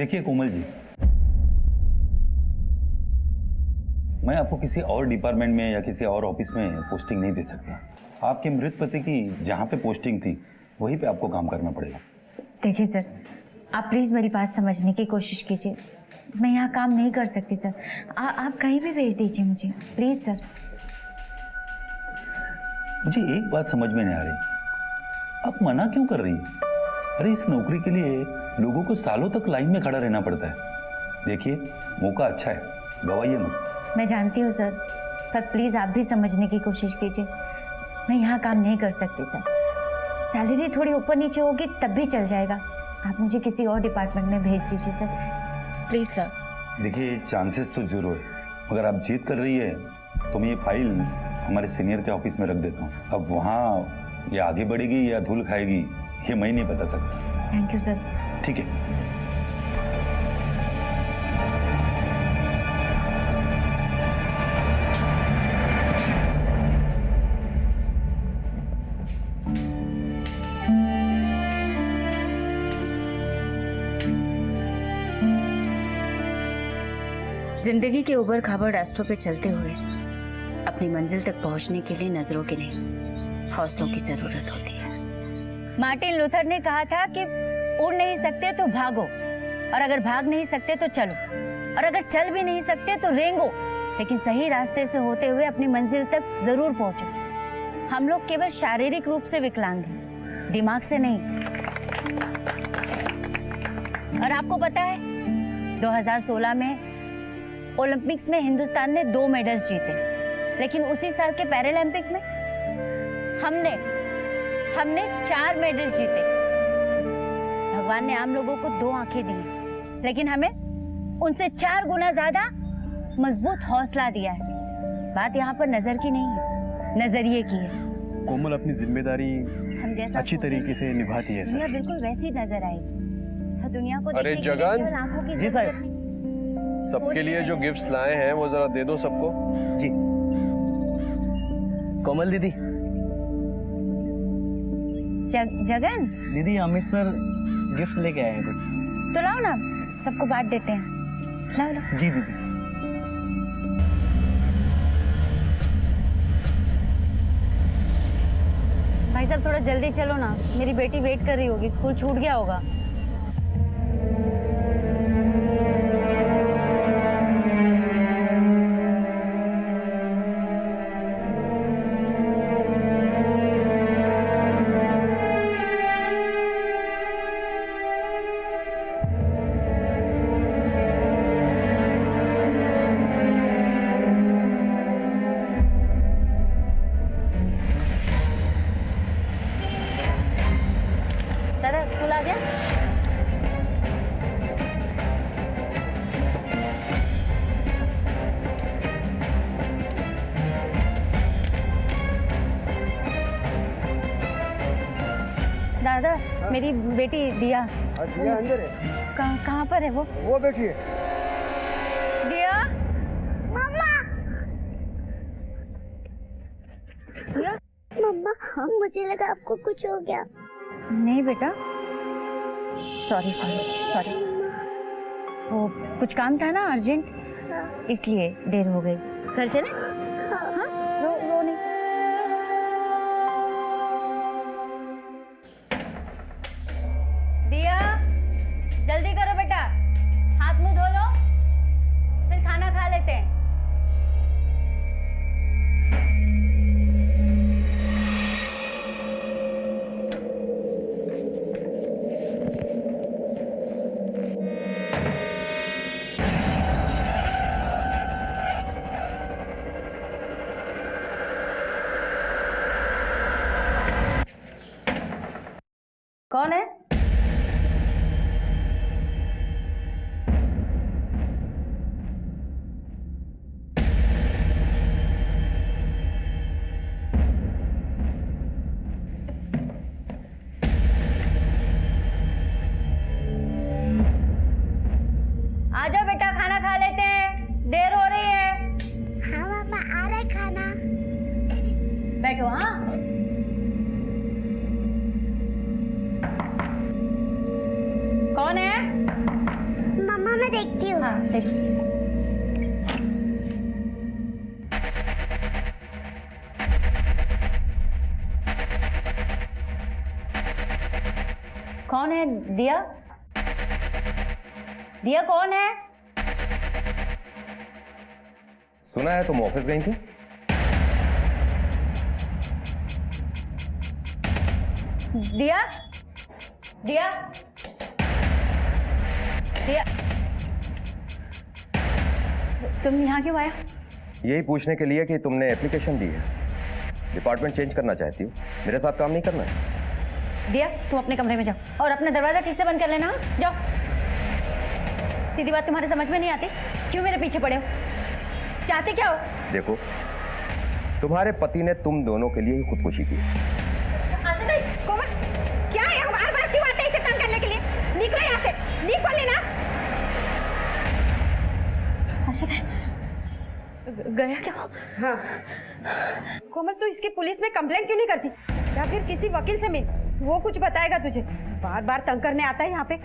देखिए कोमल जी, मैं आपको किसी और डिपार्टमेंट में या किसी और ऑफिस में पोस्टिंग नहीं दे सकता। आपके मृत पति की जहाँ पे पोस्टिंग थी वहीं पे आपको काम करना पड़ेगा। देखिए सर, आप प्लीज़ मेरी बात समझने की कोशिश कीजिए। मैं यहाँ काम नहीं कर सकती सर। आप कहीं भी भेज दीजिए मुझे, प्लीज़ सर। मुझे एक बात समझ में नहीं आ रही, आप मना क्यों कर रही है? अरे इस नौकरी के लिए लोगों को सालों तक लाइन में खड़ा रहना पड़ता है। देखिए मौका अच्छा है, गवाइए मत। मैं जानती हूँ सर, पर प्लीज़ आप भी समझने की कोशिश कीजिए। मैं यहाँ काम नहीं कर सकती सर। सैलरी थोड़ी ऊपर नीचे होगी तब भी चल जाएगा। आप मुझे किसी और डिपार्टमेंट में भेज दीजिए सर, प्लीज़ सर। देखिए चांसेस तो जरूर है, मगर आप जिद कर रही है तो मैं ये फाइल हमारे सीनियर के ऑफिस में रख देता हूँ। अब वहाँ ये आगे बढ़ेगी या धूल खाएगी ये मैं नहीं बता सकता। Thank you sir. ठीक है। जिंदगी के उबड़ खाबड़ रास्तों पे चलते हुए अपनी मंजिल तक पहुंचने के लिए नजरों की नहीं, हौसलों की जरूरत होती है। मार्टिन लूथर ने कहा था कि उड़ नहीं सकते तो भागो, और अगर भाग नहीं सकते तो चलो, और अगर चल भी नहीं सकते तो रेंगो, लेकिन सही रास्ते से होते हुए अपनी मंजिल तक जरूर पहुंचो। हम लोग केवल शारीरिक रूप से विकलांग हैं, दिमाग से नहीं। और आपको पता है 2016 में ओलंपिक्स में हिंदुस्तान ने 2 मेडल्स जीते, लेकिन उसी साल के पैरालंपिक में हमने 4 मेडल्स जीते। भगवान ने आम लोगों को 2 आंखें दी हैं, लेकिन हमें उनसे 4 गुना ज्यादा मजबूत हौसला दिया है। बात यहाँ पर नजर की नहीं है, नजरिए की है। कोमल अपनी जिम्मेदारी हम जैसा अच्छी तरीके से निभाती है दुनिया सर। बिल्कुल वैसी नजर आएगी। हर दुनिया को अरे देखने के लिए जगन। केवल आंखों की जी जरूरत साहब। नहीं। सबके लिए जो गिफ्ट्स लाए हैं वो जरा दे दो सबको। जी कोमल दीदी, जगन, दीदी अमित सर गिफ्ट्स लेके आए हैं कुछ। तो लाओ ना, सबको बांट देते हैं। लाओ लाओ। जी दीदी। भाई साहब थोड़ा जल्दी चलो ना, मेरी बेटी वेट कर रही होगी, स्कूल छूट गया होगा। दादा स्कूल आ गया? दादा मेरी बेटी दिया। दिया अंदर है। कहाँ पर है वो बैठी है। दिया? दिया? मम्मा, मुझे लगा आपको कुछ हो गया। नहीं बेटा, सॉरी वो कुछ काम था ना अर्जेंट, इसलिए देर हो गई। घर चले? हाँ, रो नहीं। दिया जल्दी करो बेटा, हाथ मुंह धो लो, फिर खाना खा लेते हैं। कौन है? आ जाओ बेटा, खाना खा लेते हैं, देर हो रही है। हाँ मम्मा, आ रहा है खाना। बैठो। हाँ कौन है? देख। कौन है दिया? दिया कौन है? सुना है तुम ऑफिस गई थी? दिया, दिया, दिया, तुम यहाँ क्यों आया? यही पूछने के लिए कि तुमने एप्लीकेशन दी है, डिपार्टमेंट चेंज करना चाहती हो, मेरे साथ काम नहीं करना है। दिया, तुम अपने कमरे में जाओ और अपना दरवाजा ठीक से बंद कर लेना। हाँ? जाओ। सीधी बात तुम्हारे समझ में नहीं आती? क्यों मेरे पीछे पड़े हो? चाहते क्या हो? देखो, तुम्हारे पति ने तुम दोनों के लिए ही खुदकुशी की। कोमल, क्या है बार-बार क्यों आते हैं इसे तंग करने के लिए? निकलो यहाँ से, निकल लेना। गया क्या वो? हाँ। कोमल, तू इसकी पुलिस में कंप्लेंट क्यों नहीं करती? या फिर किसी वकील से मिल, वो कुछ बताएगा तुझे। बार-बार तंग करने आता है यहाँ पे।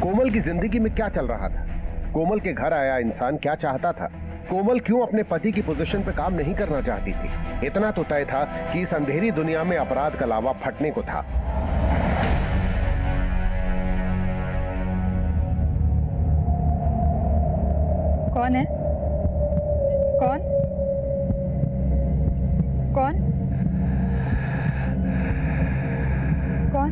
कोमल की जिंदगी में क्या चल रहा था? कोमल के घर आया इंसान क्या चाहता था? कोमल क्यों अपने पति की पोजीशन पे काम नहीं करना चाहती थी? इतना तो तय था कि इस अंधेरी दुनिया में अपराध का लावा फटने को था। कौन है? कौन? कौन? कौन?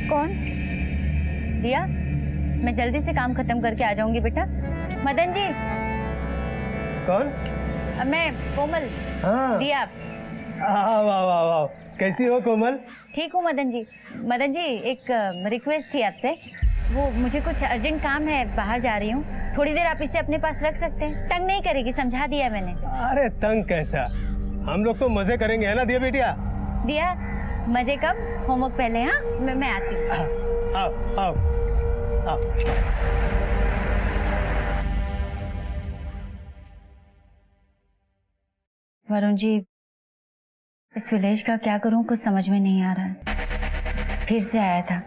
कौन? दिया, मैं जल्दी से काम खत्म करके आ जाऊंगी बेटा। मदन जी। कौन? मैं कोमल। हाँ। दिया। वाह वाह वाह वाह, कैसी हो कोमल? ठीक हूँ मदन जी। मदन जी, एक रिक्वेस्ट थी आपसे। वो मुझे कुछ अर्जेंट काम है, बाहर जा रही हूँ, थोड़ी देर आप इसे अपने पास रख सकते हैं? तंग नहीं करेगी, समझा दिया मैंने। अरे तंग कैसा, हम लोग तो मजे करेंगे, है ना दिया बेटिया? दिया, मजे कम, होमवर्क पहले। हाँ, मैं आती हूँ। आओ आओ आओ। वरुण जी, इस विलेज का क्या करूं, कुछ समझ में नहीं आ रहा है। फिर से आया था,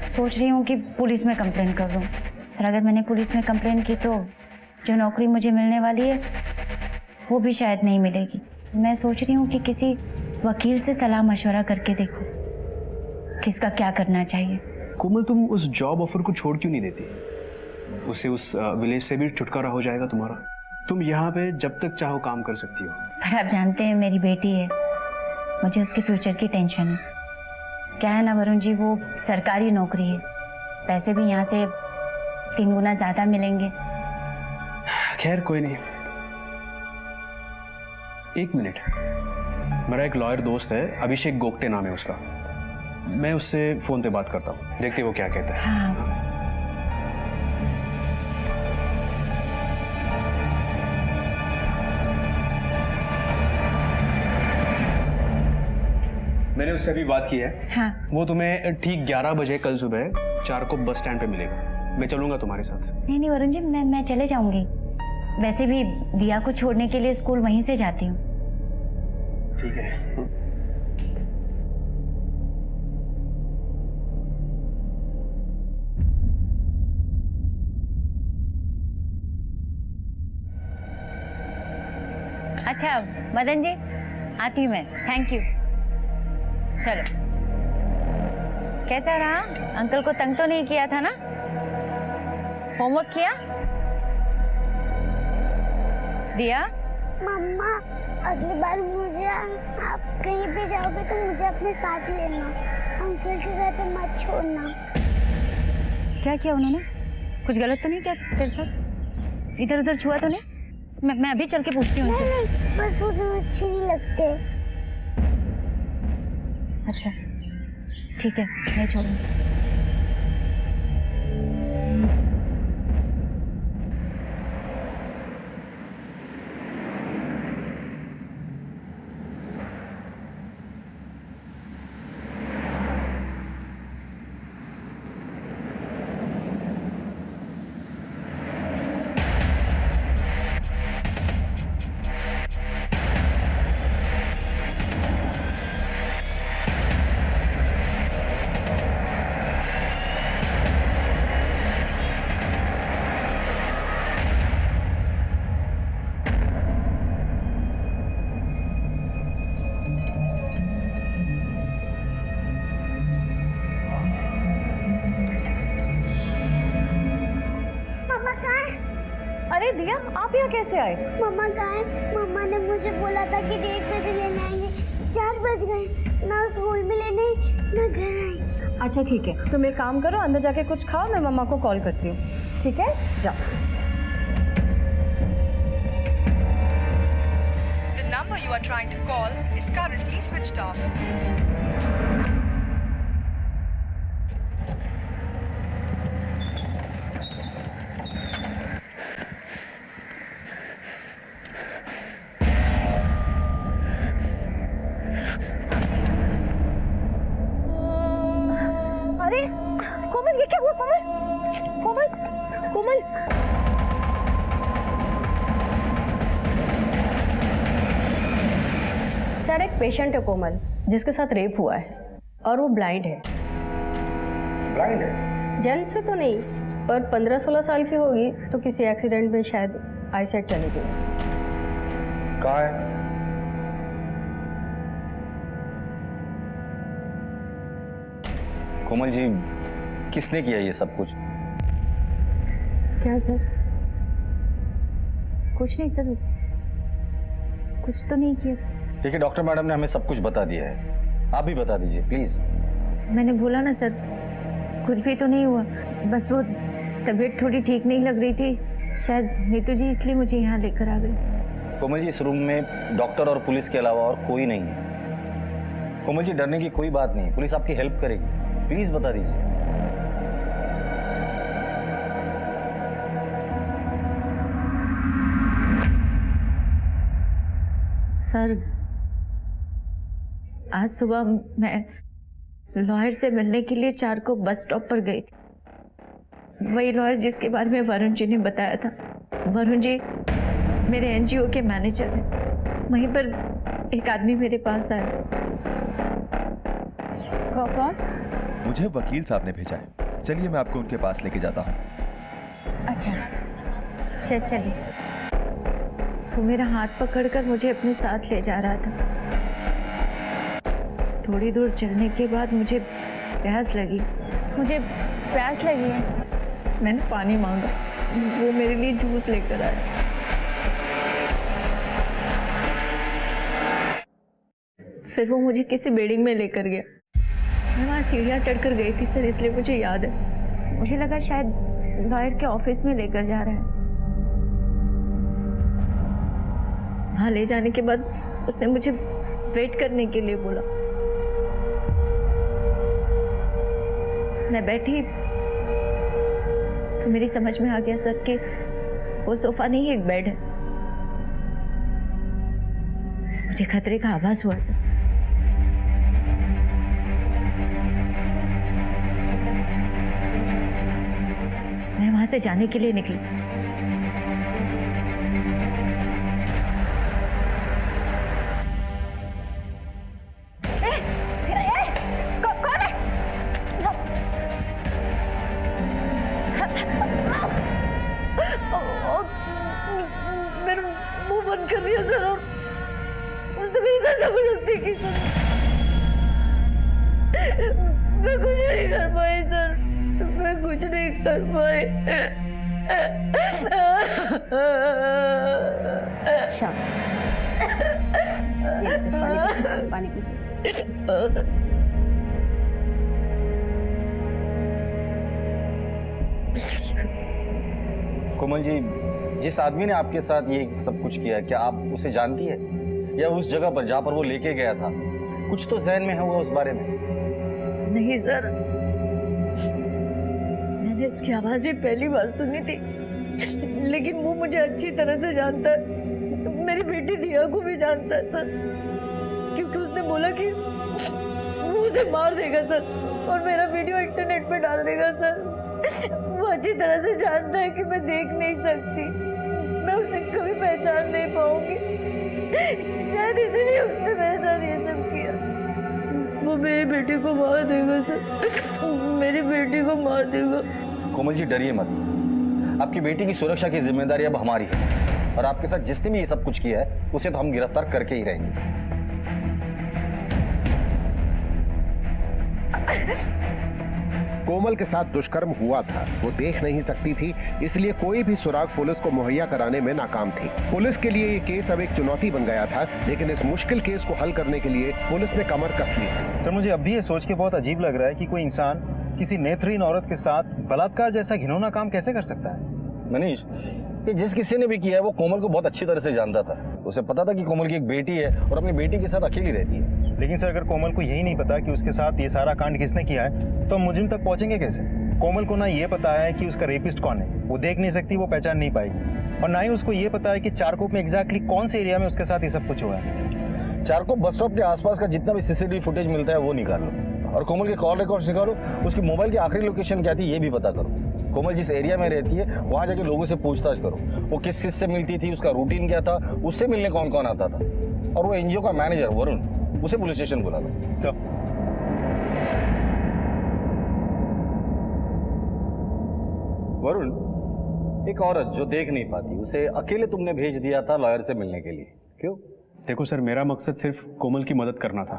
सोच रही हूँ कि पुलिस में कंप्लेन कर दूं, पर अगर मैंने पुलिस में कंप्लेन की तो जो नौकरी मुझे मिलने वाली है वो भी शायद नहीं मिलेगी। मैं सोच रही हूँ कि किसी वकील से सलाह मशवरा करके देखूं किसका क्या करना चाहिए। कोमल, तुम उस जॉब ऑफर को छोड़ क्यों नहीं देती? उससे उस विलेज से भी छुटकारा हो जाएगा तुम्हारा। तुम यहाँ पे जब तक चाहो काम कर सकती हो। पर आप जानते हैं, मेरी बेटी है, मुझे उसके फ्यूचर की टेंशन है। क्या है ना वरुण जी, वो सरकारी नौकरी है, पैसे भी यहाँ से 3 गुना ज्यादा मिलेंगे। खैर कोई नहीं, 1 मिनट। मेरा एक लॉयर दोस्त है, अभिषेक गोगटे नाम है उसका, मैं उससे फोन पे बात करता हूँ, देखते वो क्या कहता है। हाँ। मैंने उससे अभी बात की है। हाँ। वो तुम्हें ठीक 11 बजे कल सुबह 4 को बस स्टैंड पे मिलेगा। मैं चलूंगा तुम्हारे साथ। नहीं वरुण जी, मैं चले जाऊंगी। वैसे भी दिया को छोड़ने के लिए स्कूल वहीं से जाती हूँ। ठीक है। अच्छा मदन जी, आती हूँ मैं। Thank you. चलो। कैसा रहा? अंकल को तंग तो नहीं किया था ना? होमवर्क किया? दिया? मम्मा, अगली बार मुझे आप कहीं पे जाओगे तो मुझे अपने साथ लेना। अंकल के घर पे मत छोड़ना। क्या किया उन्होंने? कुछ गलत तो नहीं किया तेरे साथ? इधर उधर छुआ तो नहीं? मैं अभी चल के पूछती हूँ। नहीं, बस वो जो अच्छे नहीं लगते। अच्छा ठीक है, नहीं छोड़ूंगी। दिया, आप यहाँ कैसे आए? मम्मा कहाँ है? मम्मा ने मुझे बोला था कि 1:30 बजे लेने आएंगे। 4 बज गए, ना स्कूल में लेने ना घर आए। अच्छा ठीक है, तुम एक काम करो, अंदर जाके कुछ खाओ, मैं मम्मा को कॉल करती हूँ। ठीक है, जाओ। The number you are trying to call is currently switched off. अरे कोमल, ये क्या हुआ? कोमल, कोमल, कोमल। सर, एक पेशेंट है कोमल, जिसके साथ रेप हुआ है और वो ब्लाइंड है। ब्लाइंड है? जन्म से तो नहीं, पर 15-16 साल की होगी तो किसी एक्सीडेंट में शायद आईसाइट चली गई। कहाँ है? कोमल जी, किसने किया ये सब कुछ? क्या सर? कुछ नहीं सर, कुछ तो नहीं किया। देखिए डॉक्टर मैडम ने हमें सब कुछ बता दिया है, आप भी बता दीजिए प्लीज। मैंने बोला ना सर, कुछ भी तो नहीं हुआ, बस वो तबीयत थोड़ी ठीक नहीं लग रही थी, शायद नीतू जी इसलिए मुझे यहाँ लेकर आ गई। कोमल जी, इस रूम में डॉक्टर और पुलिस के अलावा और कोई नहीं है। कोमल जी, डरने की कोई बात नहीं, पुलिस आपकी हेल्प करेगी, प्लीज बता दीजिए। सर, आज सुबह मैं लॉयर से मिलने के लिए 4 को बस स्टॉप पर गई थी। वही लॉयर जिसके बारे में वरुण जी ने बताया था। वरुण जी मेरे एनजीओ के मैनेजर हैं। वहीं पर एक आदमी मेरे पास आया। कौन? मुझे वकील साहब ने भेजा है। चलिए मैं आपको उनके पास लेके जाता हूँ। अच्छा चलिए। वो मेरा हाथ पकड़कर मुझे अपने साथ ले जा रहा था। थोड़ी दूर चलने के बाद मुझे प्यास लगी है। मैंने पानी मांगा, वो मेरे लिए जूस लेकर आया। फिर वो मुझे किसी बिल्डिंग में लेकर गया। मैं वहाँ सीढ़ियाँ चढ़कर गई थी सर, इसलिए मुझे याद है। मुझे लगा शायद लॉयर के ऑफिस में लेकर जा रहा है। वहाँ ले जाने के बाद उसने मुझे वेट करने के लिए बोला। मैं बैठी तो मेरी समझ में आ गया सर कि वो सोफा नहीं एक बेड है। मुझे खतरे का आभास हुआ सर। मैं वहां से जाने के लिए निकली। कौन है? मेरा मुंह बंद कर दिया सर, और उसने मेरे साथ जबरदस्ती की सर। मैं कुछ नहीं कर पाई सर, मैं कुछ नहीं कर पाई। पानी पी। कोमल जी, जिस आदमी ने आपके साथ ये सब कुछ किया, क्या आप उसे जानती है? या उस जगह पर जहाँ पर वो लेके गया था, कुछ तो ज़हन में होगा उस बारे में? नहीं सर, मैंने उसकी आवाज भी पहली बार सुनी थी, लेकिन वो मुझे अच्छी तरह से जानता है। मेरी बेटी दिया को भी जानता है सर, क्योंकि उसने बोला कि वो उसे मार देगा सर और मेरा वीडियो इंटरनेट पे डाल देगा सर। वो अच्छी तरह से जानता है कि मैं देख नहीं सकती, मैं उसे कभी पहचान नहीं पाऊंगी। शायद इसीलिए उसने मेरे साथ ये सब किया। वो मेरी बेटी को मार देगा सर, मेरी बेटी को मार देगा। कोमल जी, डरिए मत। आपकी बेटी की सुरक्षा की जिम्मेदारी अब हमारी है, और आपके साथ जिसने भी ये सब कुछ किया है उसे तो हम गिरफ्तार करके ही रहेंगे। कोमल के साथ दुष्कर्म हुआ था वो देख नहीं सकती थी, इसलिए कोई भी सुराग पुलिस को मुहैया कराने में नाकाम थी। पुलिस के लिए ये केस अब एक चुनौती बन गया था, लेकिन इस मुश्किल केस को हल करने के लिए पुलिस ने कमर कस ली। सर मुझे अब भी ये सोच के बहुत अजीब लग रहा है कि कोई इंसान किसी नेत्रहीन औरत के साथ बलात्कार जैसा घिनौना काम कैसे कर सकता है। मनीष, कि जिस किसी ने भी किया है वो कोमल को बहुत अच्छी तरह से जानता था। उसे पता था कि कोमल की एक बेटी है और अपनी बेटी के साथ अकेली रहती है। लेकिन सर अगर कोमल को यही नहीं पता कि उसके साथ ये सारा कांड किसने किया है तो हम मुजरिम तक पहुंचेंगे कैसे। कोमल को ना ये पता है कि उसका रेपिस्ट कौन है, वो देख नहीं सकती, वो पहचान नहीं पाएगी, और ना ही उसको ये पता है कि चारकोप में एग्जैक्टली कौन से एरिया में उसके साथ ये सब कुछ हुआ है। चारकोप बस स्टॉप के आसपास का जितना भी सीसीटीवी फुटेज मिलता है वो निकालो और कोमल के कॉल रिकॉर्ड्स निकालो। उसकी मोबाइल की आखिरी लोकेशन क्या थी ये भी पता करो। कोमल जिस एरिया में रहती है वहां जाके लोगों से पूछताछ करो, वो किस किस से मिलती थी, उसका रूटीन क्या था, उससे मिलने कौन कौन आता था, और वो एनजीओ का मैनेजर वरुण, उसे पुलिस स्टेशन बुला लो। वरुण, एक औरत जो देख नहीं पाती उसे अकेले तुमने भेज दिया था लॉयर से मिलने के लिए, क्यों? देखो सर, मेरा मकसद सिर्फ कोमल की मदद करना था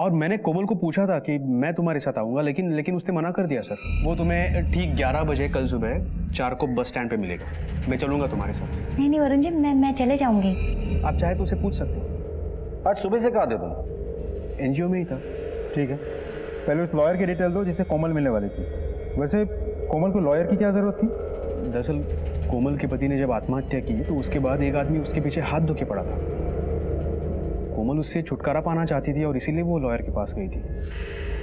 और मैंने कोमल को पूछा था कि मैं तुम्हारे साथ आऊंगा, लेकिन उसने मना कर दिया सर। वो तुम्हें ठीक 11 बजे कल सुबह चारकोप बस स्टैंड पे मिलेगा। मैं चलूंगा तुम्हारे साथ। नहीं वरुण जी, मैं चले जाऊंगी। आप चाहे तो उसे पूछ सकते हो। आज सुबह से कहा थे तुम? एनजीओ में ही था। ठीक है, पहले उस लॉयर की डिटेल दो जिससे कोमल मिलने वाली थी। वैसे कोमल को लॉयर की क्या जरूरत थी? दरअसल कोमल के पति ने जब आत्महत्या की तो उसके बाद एक आदमी उसके पीछे हाथ धो के पड़ा था। कोमल उससे छुटकारा पाना चाहती थी और इसीलिए वो लॉयर के पास गई थी।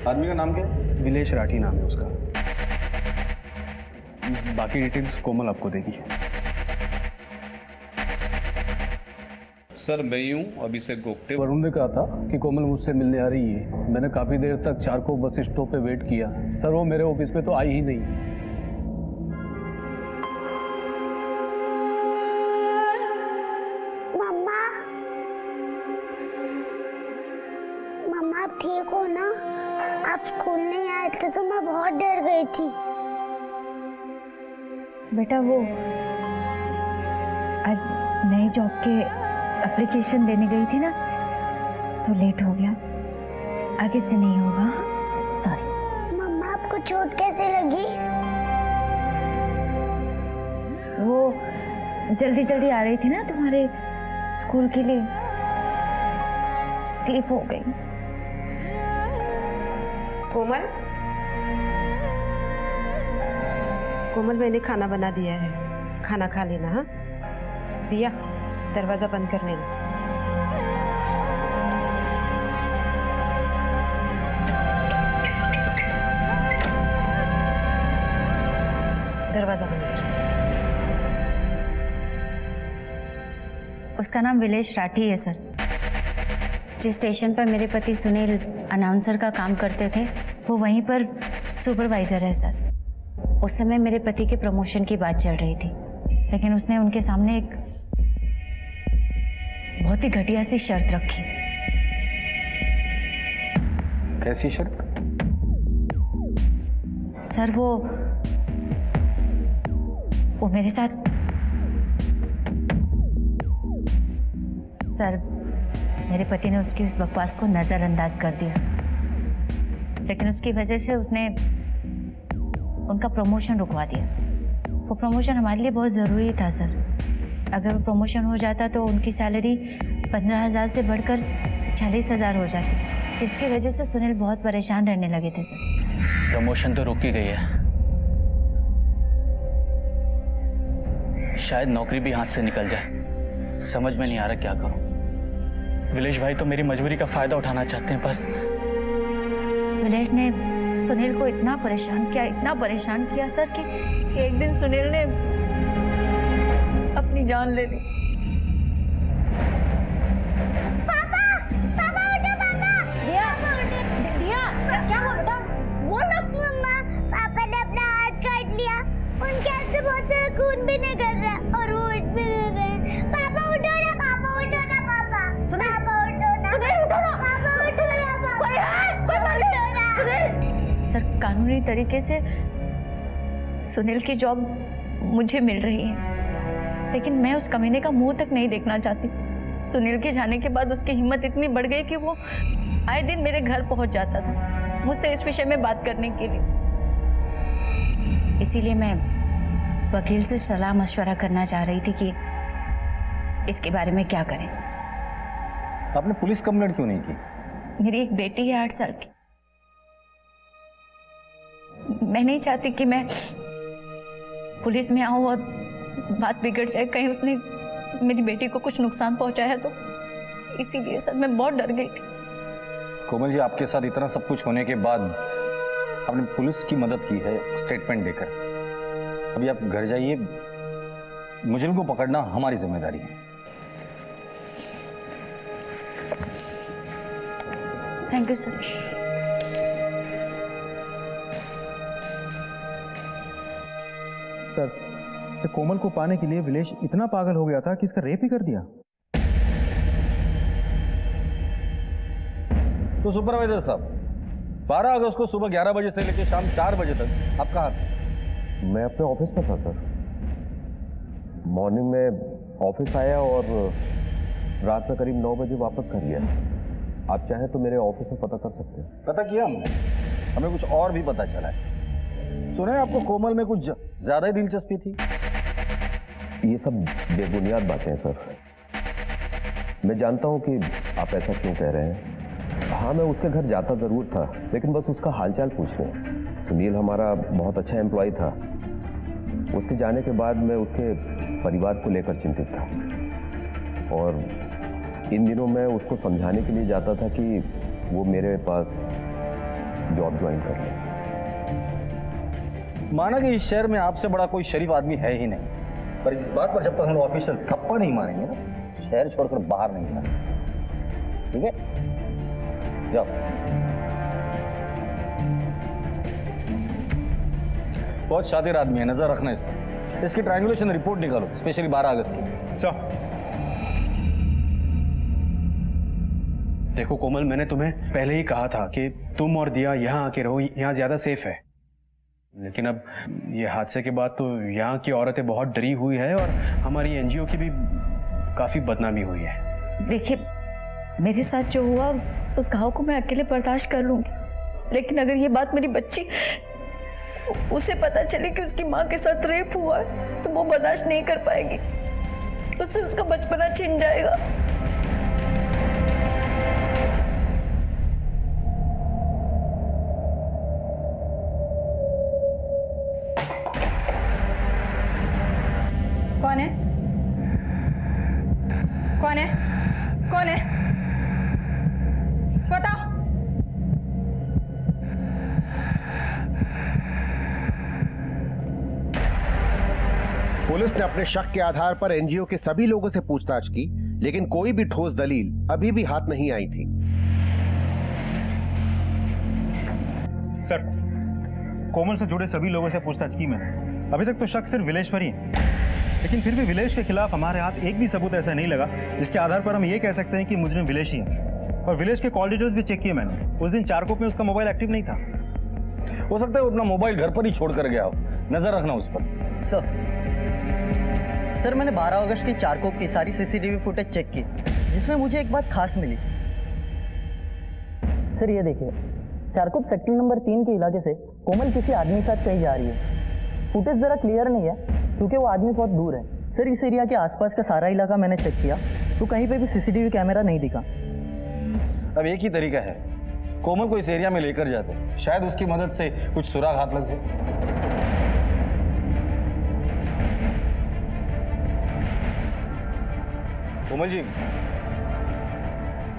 आदमी का नाम क्या है? विलेश राठी नाम है उसका। बाकी डिटेल्स कोमल आपको देगी। सर मैं ही हूँ अभिषेक गोप्ते। वरुण ने कहा था कि कोमल मुझसे मिलने आ रही है। मैंने काफी देर तक चारकोप बस स्टॉप पे वेट किया। सर वो मेरे ऑफिस पे तो आई ही नहीं। मम्मा, मम्मा आप ठीक हो ना? आप स्कूल नहीं आए थे तो मैं बहुत डर गई थी। बेटा वो आज नई जॉब के एप्लीकेशन देने गई थी ना तो लेट हो गया, आगे से नहीं होगा, सॉरी। मम्मा आपको चोट कैसे लगी? वो जल्दी जल्दी आ रही थी ना तुम्हारे स्कूल के लिए, स्लिप हो गई। कोमल, कोमल मैंने खाना बना दिया है, खाना खा लेना। हाँ दिया, दरवाजा बंद कर लेना। दरवाजा बंद कर। उसका नाम विलेश राठी है सर। जिस स्टेशन पर मेरे पति सुनील अनाउंसर का काम करते थे वो वहीं पर सुपरवाइजर है सर। उस समय मेरे पति के प्रमोशन की बात चल रही थी, लेकिन उसने उनके सामने एक बहुत ही घटिया सी शर्त रखी। कैसी शर्त? सर वो मेरे साथ, सर मेरे पति ने उसकी उस बकवास को नजरअंदाज कर दिया, लेकिन उसकी वजह से उसने उनका प्रमोशन रुकवा दिया। वो प्रमोशन हमारे लिए बहुत ज़रूरी था सर। अगर वो प्रमोशन हो जाता तो उनकी सैलरी 15,000 से बढ़कर 40,000 हो जाती। इसकी वजह से सुनील बहुत परेशान रहने लगे थे सर। प्रमोशन तो रुक ही गई है, शायद नौकरी भी हाथ से निकल जाए। समझ में नहीं आ रहा क्या करूं। विलेश भाई तो मेरी मजबूरी का फायदा उठाना चाहते हैं बस। विलेश ने सुनील को इतना परेशान किया सर कि एक दिन सुनील ने अपनी जान ले ली। पापा, पापा उठो पापा। दिया, क्या हुआ बेटा? बोलो मम्मा, पापा ने अपना हाथ काट लिया। उनके हाथ से बहुत सारा खून भी निकल रहा है और वो उठ भी नहीं रहे। पापा उठो ना, पापा उठो ना, पापा। पापा उठो ना, पापा उठो ना, पापा उठो ना। सर कानूनी तरीके से सुनील की जॉब मुझे मिल रही है, लेकिन मैं उस कमीने का मुंह तक नहीं देखना चाहती। सुनील के जाने के बाद उसकी हिम्मत इतनी बढ़ गई कि वो आए दिन मेरे घर पहुंच जाता था मुझसे इस विषय में बात करने के लिए। इसीलिए मैं वकील से सलाह मशवरा करना चाह रही थी कि इसके बारे में क्या करें। आपने पुलिस कंप्लेंट क्यों नहीं की? मेरी एक बेटी है 8 साल की। मैं नहीं चाहती कि मैं पुलिस में आऊं और बात बिगड़ जाए, कहीं उसने मेरी बेटी को कुछ नुकसान पहुंचाया तो। इसीलिए सर मैं बहुत डर गई थी। कोमल जी, आपके साथ इतना सब कुछ होने के बाद आपने पुलिस की मदद की है स्टेटमेंट देकर। अभी आप घर जाइए, मुजरिम को पकड़ना हमारी जिम्मेदारी है। Thank you sir. सर, तो कोमल को पाने के लिए विलेश इतना पागल हो गया था कि इसका रेप ही कर दिया। तो सुपरवाइजर साहब, 12 अगस्त को सुबह 11 बजे से लेकर शाम 4 बजे तक आप कहाँ थे? मैं अपने ऑफिस में था सर। मॉर्निंग में ऑफिस आया और रात में करीब 9 बजे वापस घर गया। आप चाहें तो मेरे ऑफिस में पता कर सकते हैं। पता किया हमने, हमें कुछ और भी पता चला है। सुने आपको कोमल में कुछ ज्यादा ही दिलचस्पी थी। ये सब बेबुनियाद बातें हैं सर। मैं जानता हूं कि आप ऐसा क्यों कह रहे हैं। हाँ, मैं उसके घर जाता जरूर था, लेकिन बस उसका हालचाल पूछने। सुनील हमारा बहुत अच्छा एम्प्लॉय था। उसके जाने के बाद मैं उसके परिवार को लेकर चिंतित था और इन दिनों मैं उसको समझाने के लिए जाता था कि वो मेरे पास जॉब ज्वाइन कर ले। माना कि इस शहर में आपसे बड़ा कोई शरीफ आदमी है ही नहीं, पर इस बात पर जब तक हम ऑफिशियल थप्पा नहीं मारेंगे ना, शहर छोड़कर बाहर नहीं जाना। ठीक है, जाओ। बहुत शातिर आदमी है, नजर रखना इस पर। इसकी ट्रायंगुलेशन रिपोर्ट निकालो, स्पेशली 12 अगस्त की। देखो कोमल, मैंने तुम्हें पहले ही कहा था कि तुम और दिया यहाँ आके रहो, यहाँ ज्यादा सेफ है। लेकिन अब ये हादसे के बाद तो यहाँ की औरतें बहुत डरी हुई है और हमारी एनजीओ की भी काफी बदनामी हुई है। देखिए, मेरे साथ जो हुआ उस घाव को मैं अकेले बर्दाश्त कर लूंगी, लेकिन अगर ये बात मेरी बच्ची उसे पता चले कि उसकी माँ के साथ रेप हुआ है तो वो बर्दाश्त नहीं कर पाएगी। उससे उसका बचपना छिन जाएगा। कौन है? कौन है? कौन है? बताओ। पुलिस ने अपने शक के आधार पर एनजीओ के सभी लोगों से पूछताछ की, लेकिन कोई भी ठोस दलील अभी भी हाथ नहीं आई थी। सर, कोमल से जुड़े सभी लोगों से पूछताछ की मैंने। अभी तक तो शक सिर्फ विलेश पर ही है, लेकिन फिर भी विलेश के खिलाफ हमारे हाथ एक भी सबूत ऐसा नहीं लगा जिसके आधार पर हम ये कह सकते हैं कि मुजरिम विलेश ही है। और विलेश के कॉल डिटेल्स भी चेक किए मैंने। उस दिन चारकोप में उसका मोबाइल एक्टिव नहीं था। हो सकता है वो अपना मोबाइल घर पर ही छोड़ कर गया हो, नजर रखना उस पर। सर, मैंने 12 अगस्त की चारकोप की सारी सीसीटीवी फुटेज चेक की, जिसमें मुझे एक बात खास मिली। सर ये देखिए, चारकोप सेक्टर नंबर 3 के इलाके से कोमल किसी आदमी के साथ कहीं जा रही है। फुटेज जरा क्लियर नहीं है क्योंकि वो आदमी बहुत दूर है। सर, इस एरिया के आसपास का सारा इलाका मैंने चेक किया तो कहीं पे भी सीसीटीवी कैमरा नहीं दिखा। अब एक ही तरीका है, कोमल को इस एरिया में लेकर जाते, शायद उसकी मदद से कुछ सुराग हाथ लग जाए। कोमल जी,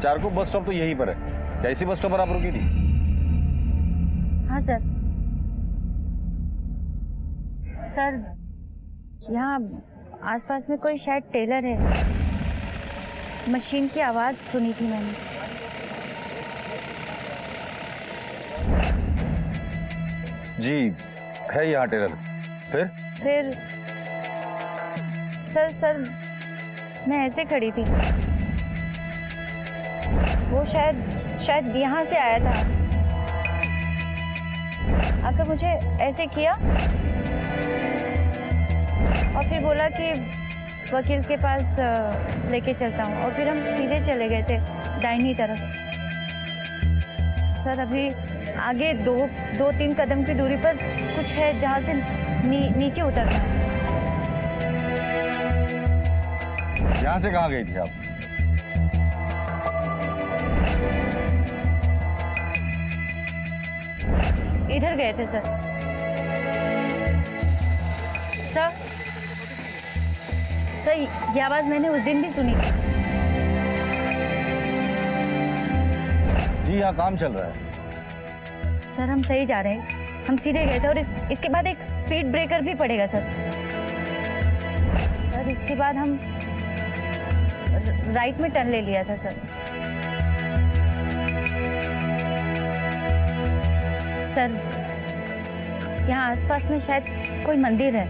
चारकोप बस स्टॉप तो यहीं पर है, क्या इसी बस स्टॉप पर आप रुकी थी? हाँ सर। सर, यहाँ आसपास में कोई शायद टेलर है। मशीन की आवाज सुनी थी मैंने। जी है यहाँ टेलर। फिर सर मैं ऐसे खड़ी थी, वो शायद यहाँ से आया था, आकर मुझे ऐसे किया और फिर बोला कि वकील के पास लेके चलता हूँ, और फिर हम सीधे चले गए थे दाहिनी तरफ। सर, अभी आगे दो तीन कदम की दूरी पर कुछ है जहाँ से नीचे उतरना है। यहाँ से कहाँ गई थी आप? इधर गए थे सर। सर ये आवाज मैंने उस दिन भी सुनी थी। जी यहाँ काम चल रहा है। सर हम सही जा रहे हैं, हम सीधे गए थे और इसके बाद एक स्पीड ब्रेकर भी पड़ेगा सर। सर इसके बाद हम राइट में टर्न ले लिया था सर। सर यहाँ आसपास में शायद कोई मंदिर है।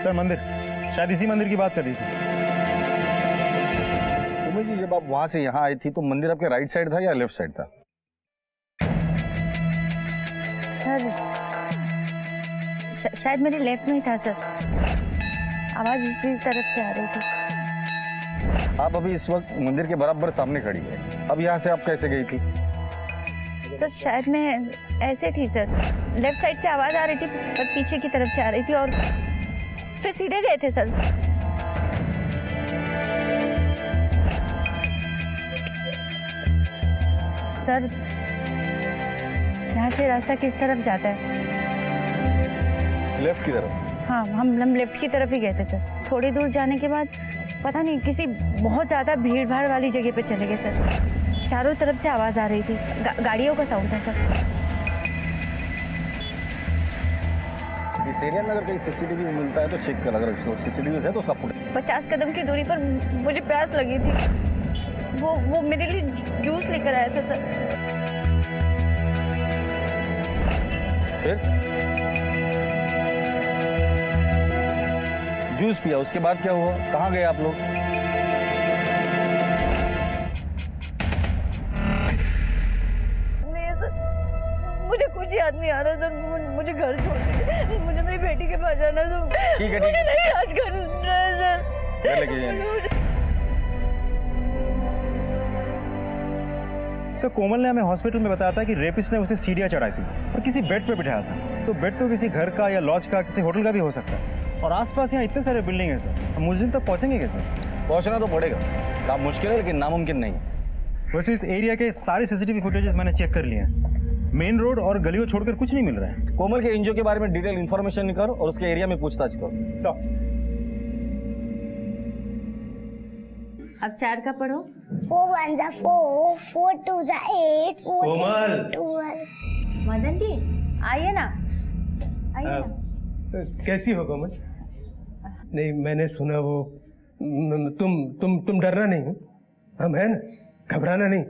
सर मंदिर, शायद इसी मंदिर की बात कर रही थी। कोमल जी जब आप वहां से यहाँ आई थी तो मंदिर आपके राइट साइड था या लेफ्ट साइड था? सर शायद मेरे लेफ्ट में ही था सर। आवाज इसी तरफ से आ रही थी। आप अभी इस वक्त मंदिर के बराबर सामने खड़ी है। अब यहाँ से आप कैसे गई थी? सर शायद मैं ऐसे थी सर, लेफ्ट साइड से आवाज आ रही थी पर पीछे की तरफ से आ रही थी और फिर सीधे गए थे सर। सर यहाँ से रास्ता किस तरफ जाता है? लेफ्ट की तरफ। हाँ हम लेफ्ट की तरफ ही गए थे सर। थोड़ी दूर जाने के बाद पता नहीं किसी बहुत ज्यादा भीड़ भाड़ वाली जगह पे चले गए सर। चारों तरफ से आवाज आ रही थी, गाड़ियों का साउंड था सर। इस एरिया में अगर कहीं सीसीटीवी मिलता है तो चेक कर, अगर सीसीटीवी है तो उसका फुटेज। 50 कदम की दूरी पर मुझे प्यास लगी थी, वो मेरे लिए जूस लेकर आया था सर। फिर जूस पिया, उसके बाद क्या हुआ? कहाँ गए आप लोग? नहीं सर, मुझे कुछ याद नहीं आ रहा सर। मुझे घर छोड़ दीजिए, मुझे मेरी बेटी के पास जाना सर। ठीक है, मुझे नहीं याद कर रहा है सर। घर लेके जाइए। सर कोमल ने हमें हॉस्पिटल में बताया था कि रेपिस्ट ने उसे सीढ़ियाँ चढ़ाई थी और किसी बेड पे बिठाया था। तो बेड तो किसी घर का या लॉज का, किसी होटल का भी हो सकता है। और आसपास यहाँ इतने सारे बिल्डिंग है सर, हम मुझे तक पहुँचेंगे कैसे? पहुँचना तो पड़ेगा, काम मुश्किल है लेकिन नामुमकिन नहीं। वैसे इस एरिया के सारे सीसीटीवी फुटेजेस मैंने चेक कर लिए हैं। मेन रोड और गलियों छोड़कर कुछ नहीं मिल रहा है। कोमल के एनजीओ के बारे में डिटेल इन्फॉर्मेशन निकालो और उसके एरिया में पूछताछ करो। अब 4 का पढ़ो। 4 1 जा 4, 4 2 जा 8, 4 कोमल। 12। मदन जी आइए ना, आइए ना। कैसी हो कोमल? नहीं मैंने सुना वो तुम डरना नहीं, हम है ना, घबराना नहीं।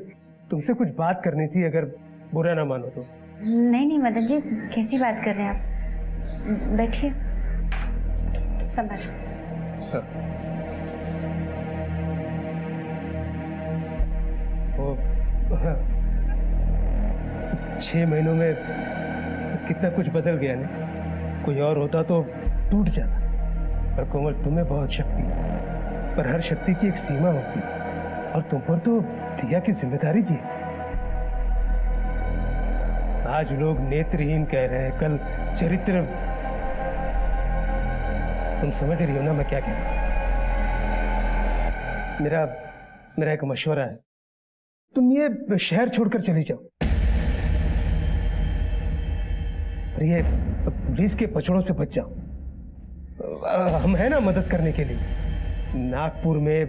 तुमसे कुछ बात करनी थी, अगर बुरा ना मानो तो। नहीं मदन जी, कैसी बात कर रहे हैं आप? बैठिए, संभालिए। वो 6 महीनों में कितना कुछ बदल गया नहीं। कोई और होता तो टूट जाता। पर कोमल तुम्हें बहुत शक्ति है, पर हर शक्ति की एक सीमा होती है और तुम पर तो दिया की जिम्मेदारी भी है। आज लोग नेत्रहीन कह रहे हैं, कल चरित्र। तुम समझ रही हो ना मैं क्या कह रहा हूं? मेरा एक मशवरा है, तुम ये शहर छोड़कर चली जाओ और ये पुलिस के पछड़ों से बच जाओ। हम हैं ना मदद करने के लिए। नागपुर में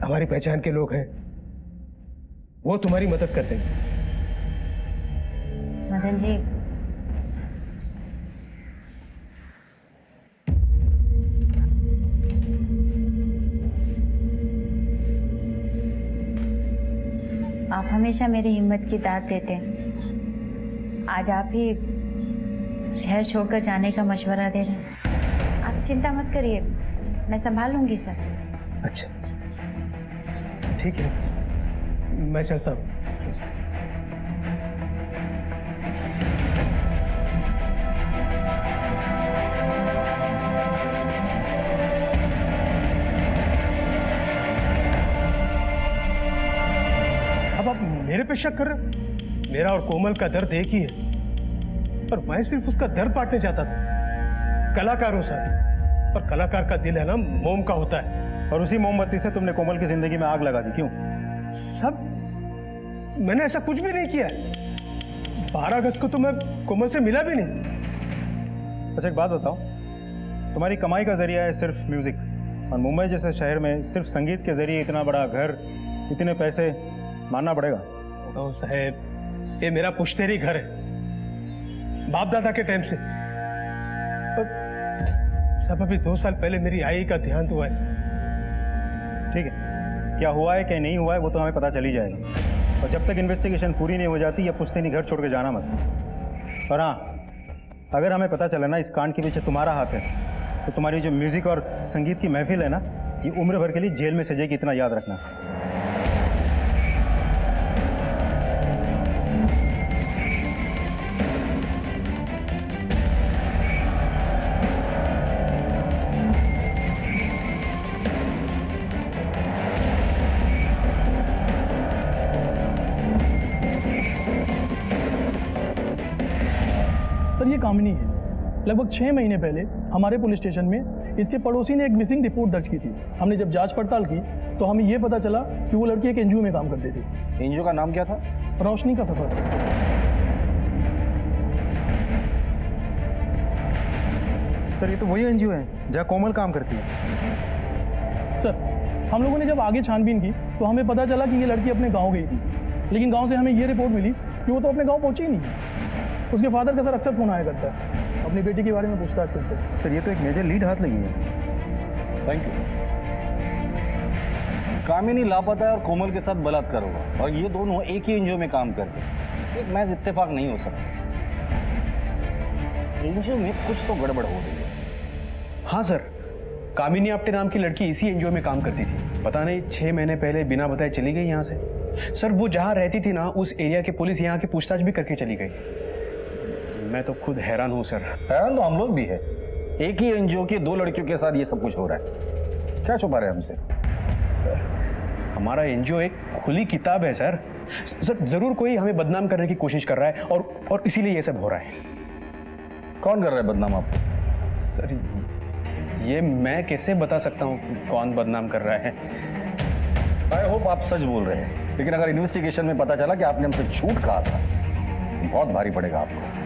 हमारी पहचान के लोग हैं, वो तुम्हारी मदद कर देंगे। मदन जी, आप हमेशा मेरी हिम्मत की दाद देते हैं। आज आप ही शहर छोड़कर जाने का मशवरा दे रहे हैं। आप चिंता मत करिए, मैं संभाल लूंगी सर। अच्छा ठीक है, मैं चलता हूँ। मेरे पे शक कर रहे हो? मेरा और कोमल का दर्द एक ही है, पर मैं सिर्फ उसका दर्द बांटने चाहता था। कलाकार हूं सर, और कलाकार का दिल है ना मोम का होता है। और उसी मोमबत्ती से तुमने कोमल की जिंदगी में आग लगा दी, क्यों? सब मैंने ऐसा कुछ भी नहीं किया। 12 अगस्त को तो मैं कोमल से मिला भी नहीं। अच्छा एक बात बताओ, तुम्हारी कमाई का जरिया है सिर्फ म्यूजिक, और मुंबई जैसे शहर में सिर्फ संगीत के जरिए इतना बड़ा घर, इतने पैसे, मानना पड़ेगा। ओ साहब, ये मेरा पुश्तैनी घर है, बाप दादा के टाइम से। सब अभी 2 साल पहले मेरी आई का देहांत हुआ है। ठीक है, क्या हुआ है क्या नहीं हुआ है वो तो हमें पता चल ही जाएगा, और जब तक इन्वेस्टिगेशन पूरी नहीं हो जाती या पुश्तैनी घर छोड़ के जाना मत। और हाँ, अगर हमें पता चला ना इस कांड के पीछे तुम्हारा हाथ है, तो तुम्हारी जो म्यूजिक और संगीत की महफिल है ना, ये उम्र भर के लिए जेल में सजेगी, इतना याद रखना। सर ये कामिनी है। लगभग 6 महीने पहले हमारे पुलिस स्टेशन में इसके पड़ोसी ने एक मिसिंग रिपोर्ट दर्ज की थी। हमने जब जांच पड़ताल की तो हमें यह पता चला कि वो लड़की एक एनजीओ में काम करती थी। एनजीओ का नाम क्या था? रोशनी का सफर। सर ये तो वही एनजीओ है जहाँ कोमल काम करती है। सर हम लोगों ने जब आगे छानबीन की तो हमें पता चला कि ये लड़की अपने गाँव गई थी, लेकिन गाँव से हमें ये रिपोर्ट मिली कि वो तो अपने गाँव पहुंची ही नहीं। उसके फादर का सर अक्सर फोन आया करता है, अपनी बेटी के बारे में पूछताछ करते हैं। सर ये तो एक मेजर लीड हाथ लगी है। Thank you. कामिनी लापता है और कोमल के साथ बलात्कार हुआ, और ये दोनों एक ही एनजीओ में काम करते हैं। एक महज इत्तेफाक नहीं हो सकता। इस एनजीओ में कुछ तो गड़बड़ हो रही है। हाँ सर, कामिनी आप्टे नाम की लड़की इसी एनजीओ में काम करती थी। पता नहीं 6 महीने पहले बिना बताए चली गई यहाँ से। सर वो जहाँ रहती थी ना, उस एरिया की पुलिस यहाँ की पूछताछ भी करके चली गई। मैं तो खुद हैरान हूँ सर। हैरान तो हम लोग भी है। एक ही एनजीओ की 2 लड़कियों के साथ ये सब कुछ हो रहा है। क्या छुपा रहे हैं हमसे? सर हमारा एनजीओ एक खुली किताब है सर। सर जरूर कोई हमें बदनाम करने की कोशिश कर रहा है, और इसीलिए ये सब हो रहा है। कौन कर रहा है बदनाम आपको? सर ये मैं कैसे बता सकता हूँ कौन बदनाम कर रहा है। आई होप आप सच बोल रहे हैं, लेकिन अगर इन्वेस्टिगेशन में पता चला कि आपने हमसे झूठ कहा था तो बहुत भारी पड़ेगा आपको।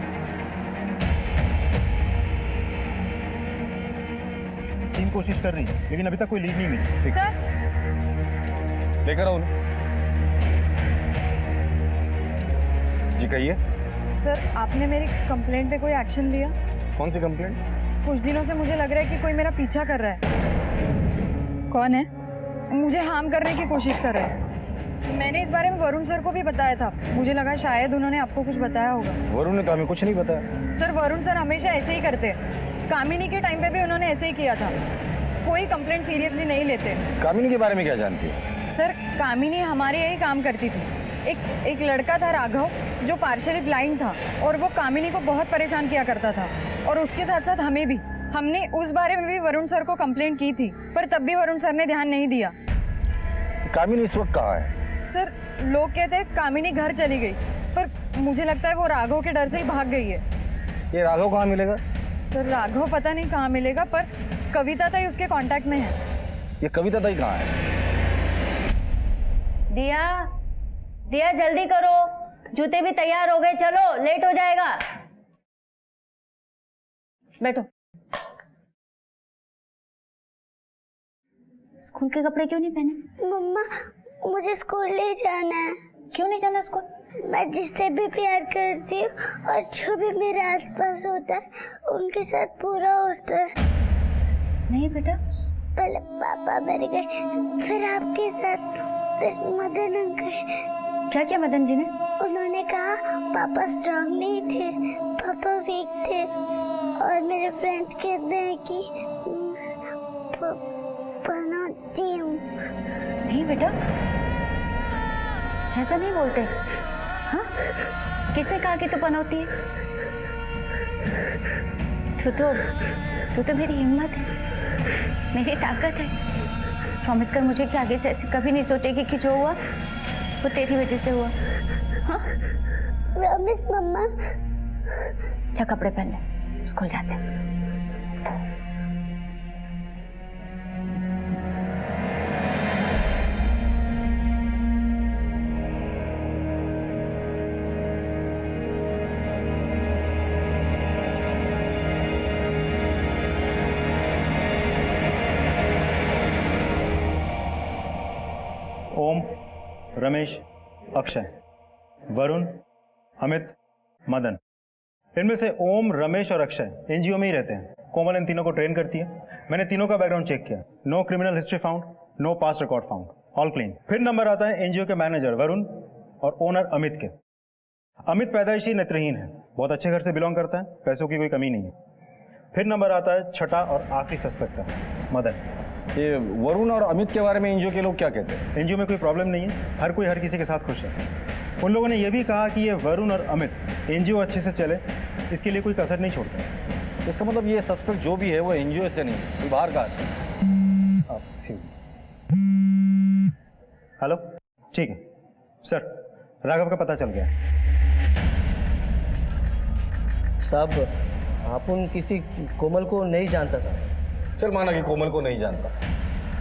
टीम कोशिश कर रही है, लेकिन अभी तक कोई लीड नहीं मिली। सर लेकर आओ। जी कहिए। सर आपने मेरी कंप्लेंट पे कोई एक्शन लिया? कौन सी कंप्लेंट? कुछ दिनों से मुझे लग रहा है कि कोई मेरा पीछा कर रहा है। कौन है? मुझे हार्म करने की कोशिश कर रहा है। मैंने इस बारे में वरुण सर को भी बताया था। मुझे लगा शायद उन्होंने आपको कुछ बताया होगा। वरुण ने तो हमें कुछ नहीं बताया। सर वरुण सर हमेशा ऐसे ही करते हैं। कामिनी के टाइम पे भी उन्होंने ऐसे ही किया था। कोई कंप्लेंट सीरियसली नहीं लेते। कामिनी के बारे में क्या जानती है? सर कामिनी हमारे यही काम करती थी। एक लड़का था राघव, जो पार्शियली ब्लाइंड था, और वो कामिनी को बहुत परेशान किया करता था, और उसके साथ साथ हमें भी। हमने उस बारे में भी वरुण सर को कंप्लेंट की थी, पर तब भी वरुण सर ने ध्यान नहीं दिया। कामिनी इस वक्त कहाँ है? सर लोग कहते हैं कामिनी घर चली गई, पर मुझे लगता है वो राघव के डर से ही भाग गई है। ये राघव कहाँ मिलेगा? सर राघव पता नहीं कहाँ मिलेगा, पर कविता ताई उसके कांटेक्ट में है। ये कविता ताई कहाँ है? दिया दिया जल्दी करो, जूते भी तैयार हो गए, चलो लेट हो जाएगा। बैठो। स्कूल के कपड़े क्यों नहीं पहने? मम्मा मुझे स्कूल नहीं जाना है। क्यों नहीं जाना स्कूल? मैं जिससे भी प्यार करती हूँ और जो भी मेरे आसपास होता है उनके साथ पूरा होता है। नहीं बेटा, पहले पापा मर गए, फिर आपके साथ, फिर मदन अंकल। क्या किया मदन जी ने? उन्होंने कहा पापा स्ट्रांग नहीं थे, पापा वीक थे, और मेरे फ्रेंड कहते हैं कि पनौती हूँ। नहीं बेटा, ऐसा नहीं बोलते। हाँ, किसने कहा कि तू पनौती है? तू तो मेरी हिम्मत है, मेरी ताकत है। प्रॉमिस कर मुझे कि आगे से ऐसे कभी नहीं सोचेगी कि जो हुआ वो तेरी वजह से हुआ। प्रॉमिस मम्मा। अच्छा कपड़े पहन ले, स्कूल जाते हैं। ओम, रमेश, अक्षय, वरुण, अमित, मदन, इनमें से ओम, रमेश और अक्षय एनजीओ में ही रहते हैं। कोमल इन तीनों को ट्रेन करती है। मैंने तीनों का बैकग्राउंड चेक किया, no criminal history found, no past record found, all clean. फिर नंबर आता है एनजीओ के मैनेजर वरुण और ओनर अमित के। अमित पैदाइशी नेत्रहीन है, बहुत अच्छे घर से बिलोंग करता है, पैसों की कोई कमी नहीं है। फिर नंबर आता है छठा और आखिरी सस्पेक्ट का, मदन। ये वरुण और अमित के बारे में एनजीओ के लोग क्या कहते हैं? एनजीओ में कोई प्रॉब्लम नहीं है, हर कोई हर किसी के साथ खुश है। उन लोगों ने यह भी कहा कि ये वरुण और अमित एनजीओ अच्छे से चले, इसके लिए कोई कसर नहीं छोड़ते। इसका मतलब ये सस्पेक्ट जो भी है वो एनजीओ से नहीं, कोई बाहर का है। हेलो, ठीक है सर, राघव का पता चल गया। साहब आप उन किसी कोमल को नहीं जानता साहब। चल माना कि कोमल को नहीं जानता,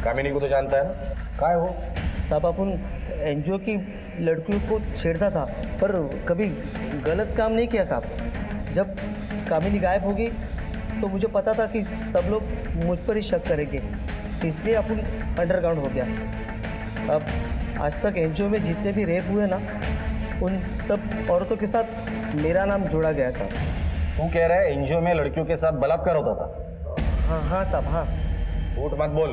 कामिनी को तो जानता है ना, कहाँ है वो? साहब आप उन एनजीओ की लड़कियों को छेड़ता था, पर कभी गलत काम नहीं किया साहब। जब कामिनी गायब होगी तो मुझे पता था कि सब लोग मुझ पर ही शक करेंगे, इसलिए अपन अंडरग्राउंड हो गया। अब आज तक एनजीओ में जितने भी रेप हुए ना, उन सब औरतों के साथ मेरा नाम जोड़ा गया साहब। तू कह रहा है एनजीओ में लड़कियों के साथ बलात्कार होता था? हाँ साहब, हाँ। झूठ मत बोल।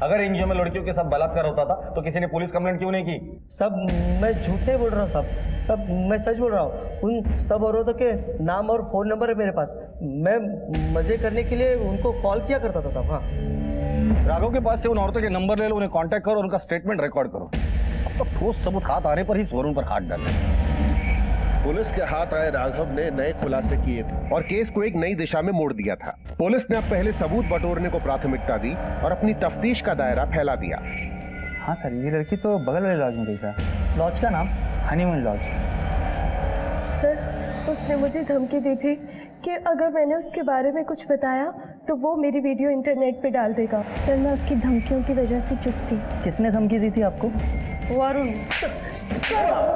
अगर एनजीओ में लड़कियों के साथ बलात्कार होता था तो किसी ने पुलिस कंप्लेंट क्यों नहीं की? सब मैं झूठ नहीं बोल रहा हूँ साहब, सब मैं सच बोल रहा हूँ। उन सब औरतों के नाम और फ़ोन नंबर है मेरे पास। मैं मज़े करने के लिए उनको कॉल किया करता था साहब। हाँ, राघव के पास से उन औरतों के नंबर ले लो, उन्हें कांटेक्ट करो, उनका स्टेटमेंट रिकॉर्ड करो। अब तो ठोस सबूत हाथ आने पर ही वरुण पर हाथ डाले। पुलिस के हाथ आए राघव ने नए खुलासे किए थे और केस को एक नई दिशा में मोड़ दिया था। पुलिस ने अब पहले सबूत बटोरने को प्राथमिकता दी और अपनी तफ्तीश का दायरा फैला दिया। हाँ सर, ये लड़की तो बगल वाले लॉज में गई सर। लॉज का नाम? Honeymoon laws. सर उसने मुझे धमकी दी थी कि अगर मैंने उसके बारे में कुछ बताया तो वो मेरी वीडियो इंटरनेट पे डाल देगा। सर मैं उसकी धमकियों की वजह से चुप थी। किसने धमकी दी थी आपको? वरुण।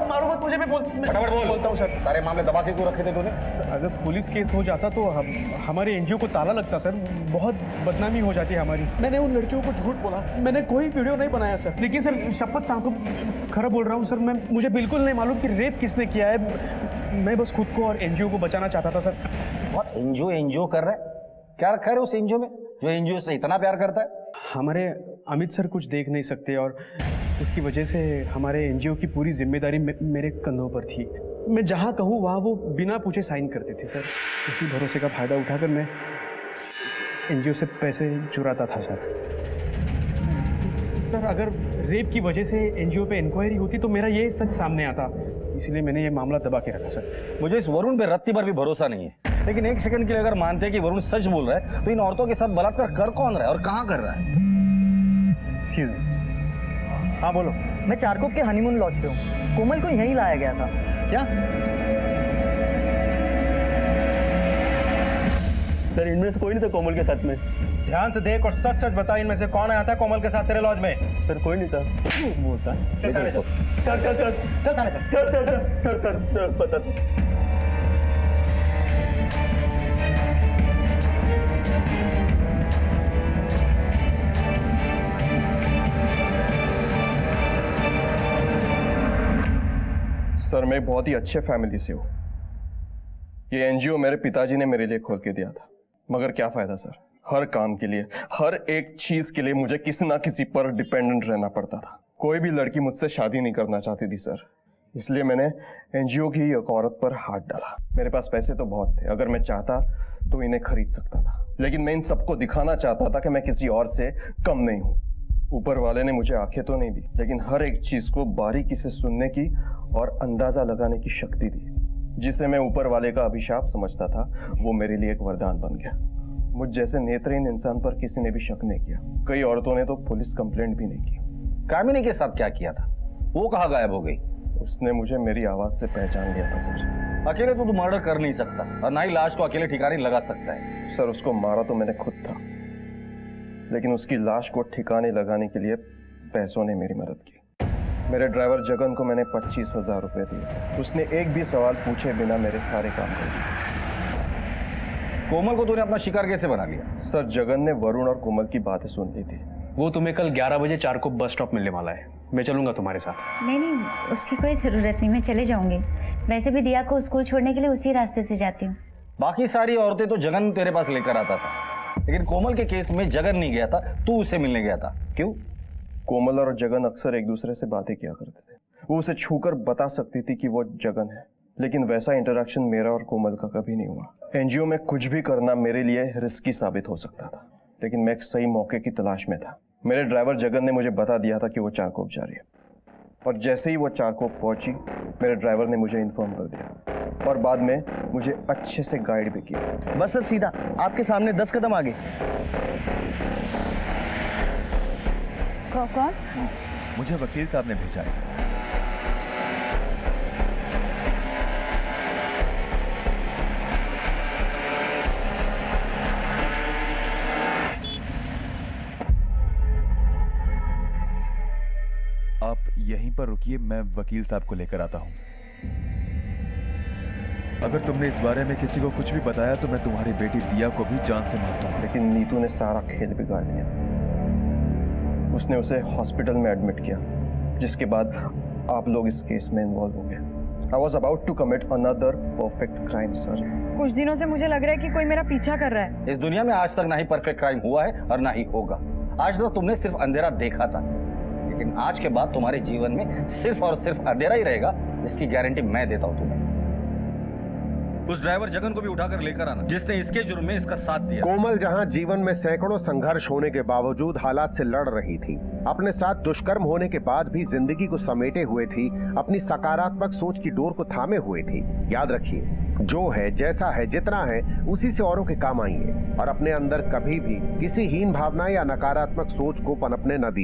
मारो मत मुझे, मैं फटाफट बोलता हूँ सर। सारे मामले दबा के क्यों रखे थे तूने? सर अगर पुलिस केस हो जाता तो हमारे एनजीओ को ताला लगता सर, बहुत बदनामी हो जाती है हमारी। मैंने उन लड़कियों को झूठ बोला, मैंने कोई वीडियो नहीं बनाया सर। लेकिन सर शपथ सांप खरा बोल रहा हूँ सर, मुझे बिल्कुल नहीं मालूम कि रेप किसने किया है। मैं बस खुद को और एनजीओ को बचाना चाहता था सर। बहुत एनजीओ कर रहा है, क्या रखा है उस एनजीओ में जो एनजीओ से इतना प्यार करता है? हमारे अमित सर कुछ देख नहीं सकते और उसकी वजह से हमारे एनजीओ की पूरी जिम्मेदारी मेरे कंधों पर थी। मैं जहाँ कहूँ वहाँ वो बिना पूछे साइन करते थे सर। उसी भरोसे का फायदा उठाकर मैं एनजीओ से पैसे चुराता था सर। सर अगर रेप की वजह से एनजीओ पे इंक्वायरी होती तो मेरा ये सच सामने आता, इसलिए मैंने ये मामला दबा के रखा सर। मुझे इस वरुण पे रत्ती भर भी भरोसा नहीं है, लेकिन एक सेकंड के लिए अगर मानते हैं कि वरुण सच बोल रहा है तो इन औरतों के साथ बलात्कार कर कौन रहा है और कहाँ कर रहा है? हाँ बोलो। मैं चारकोप के हनीमून लॉज पे हूँ। कोमल को यहीं लाया गया था। क्या? सर इनमें से कोई नहीं था कोमल के साथ में। ध्यान से देख और सच सच बता, इनमें से कौन आया था कोमल के साथ तेरे लॉज में? सर कोई नहीं था। बोलता सर पता सर मैं बहुत ही अच्छे फैमिली से हूँ। ये एनजीओ मेरे पिताजी ने मेरे लिए खोल के दिया था, मगर क्या फायदा सर, हर काम के लिए, हर एक चीज के लिए मुझे किसी ना किसी पर डिपेंडेंट रहना पड़ता था। कोई भी लड़की मुझसे शादी नहीं करना चाहती थी सर, इसलिए मैंने एनजीओ की एक औरत पर हाथ डाला। मेरे पास पैसे तो बहुत थे, अगर मैं चाहता तो इन्हें खरीद सकता था, लेकिन मैं इन सबको दिखाना चाहता था कि मैं किसी और से कम नहीं हूँ। ऊपर वाले ने मुझे आंखें तो नहीं दी, लेकिन हर एक चीज को बारीकी से सुनने की और अंदाजा लगाने की शक्ति दी। जिसे मैं ऊपर वाले का अभिशाप समझता था वो मेरे लिए एक वरदान बन गया। मुझ जैसे नेत्रहीन इंसान पर किसी ने भी शक नहीं किया। कई औरतों ने तो पुलिस कंप्लेंट भी नहीं की। कामिनी के साथ क्या किया था? वो कहाँ गायब हो गई? उसने मुझे मेरी आवाज से पहचान लिया था सर। अकेले तो तू मर्डर कर नहीं सकता और ना ही लाश को अकेले ठिकाने लगा सकता है। सर उसको मारा तो मैंने खुद था, लेकिन उसकी लाश को ठिकाने लगाने के लिए पैसों ने मेरी मदद की। मेरे ड्राइवर जगन को मैंने 25,000 रुपए दिए। उसने एक भी सवाल पूछे बिना मेरे सारे काम कर दिए। कोमल को तूने अपना शिकार कैसे बना लिया? सर जगन ने वरुण और कोमल की बातें सुन ली थी। वो तुम्हें कल 11 बजे चारकोप बस स्टॉप मिलने वाला है। मैं चलूंगा तुम्हारे साथ। नहीं नहीं, उसकी कोई ज़रूरत नहीं, मैं चले जाऊंगी। वैसे भी दिया को स्कूल छोड़ने के लिए उसी रास्ते से जाती हूँ। बाकी सारी औरतें तो जगन तेरे पास लेकर आता था, लेकिन कोमल के केस में जगन नहीं गया था, तू उसे मिलने गया था। क्यों? कोमल और जगन अक्सर एक दूसरे से बातें किया करते थे। वो उसे छूकर बता सकती थी कि वो जगन है, लेकिन वैसा इंटरेक्शन मेरा और कोमल का कभी नहीं हुआ। एनजीओ में कुछ भी करना मेरे लिए रिस्की साबित हो सकता था, लेकिन मैं एक सही मौके की तलाश में था। मेरे ड्राइवर जगन ने मुझे बता दिया था कि वो चारकोप जा रही है, और जैसे ही वो चारकोप पहुंची मेरे ड्राइवर ने मुझे इन्फॉर्म कर दिया और बाद में मुझे अच्छे से गाइड भी किया। बस सर सीधा आपके सामने 10 कदम आगे। कौन? मुझे वकील साहब ने भेजा है। आप यहीं पर रुकिए, मैं वकील साहब को लेकर आता हूं। अगर तुमने इस बारे में किसी को कुछ भी बताया तो मैं तुम्हारी बेटी दिया को भी जान से मार दूंगा। लेकिन नीतू ने सारा खेल बिगाड़ दिया। उसने उसे हॉस्पिटल में एडमिट किया, जिसके बाद आप लोग इस केस में इन्वॉल्व हो गए। I was about to commit another perfect crime, sir. कुछ दिनों से मुझे लग रहा है कि कोई मेरा पीछा कर रहा है। इस दुनिया में आज तक ना ही परफेक्ट क्राइम हुआ है और ना ही होगा। आज तक तुमने सिर्फ अंधेरा देखा था, लेकिन आज के बाद तुम्हारे जीवन में सिर्फ और सिर्फ अंधेरा ही रहेगा, इसकी गारंटी मैं देता हूं तुम्हें। उस ड्राइवर जगन को भी उठाकर लेकर आना, जिसने इसके जुर्म में इसका साथ दिया। कोमल जहां जीवन में सैकड़ों संघर्ष होने के बावजूद हालात से लड़ रही थी, अपने साथ दुष्कर्म होने के बाद भी जिंदगी को समेटे हुए थी, अपनी सकारात्मक सोच की डोर को थामे हुए थी। याद रखिए, जो है, जैसा है, जितना है, उसी से औरों के काम आइए और अपने अंदर कभी भी किसी हीन भावना या नकारात्मक सोच को पनपने न दीजिए।